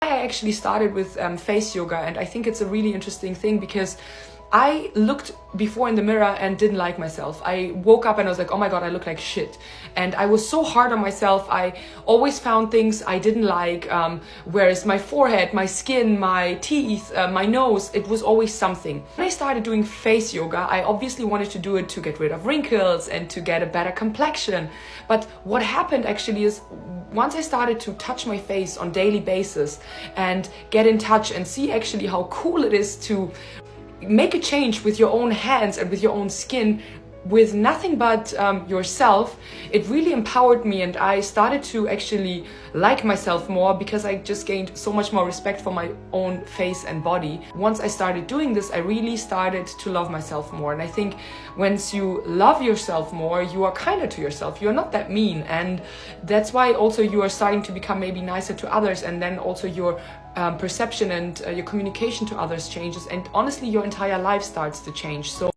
I actually started with face yoga, and I think it's a really interesting thing because I looked before in the mirror and didn't like myself. I woke up and I was like, oh my god, I look like shit. And I was so hard on myself. I always found things I didn't like, whereas my forehead, my skin, my teeth, my nose, it was always something. When I started doing face yoga, I obviously wanted to do it to get rid of wrinkles and to get a better complexion. But what happened actually is, once I started to touch my face on a daily basis and get in touch and see actually how cool it is to make a change with your own hands and with your own skin, with nothing but yourself, it really empowered me, and I started to actually like myself more because I just gained so much more respect for my own face and body. Once I started doing this, I really started to love myself more, and I think once you love yourself more, you are kinder to yourself. You're not that mean, and that's why also you are starting to become maybe nicer to others, and then also your perception and your communication to others changes, and honestly your entire life starts to change. So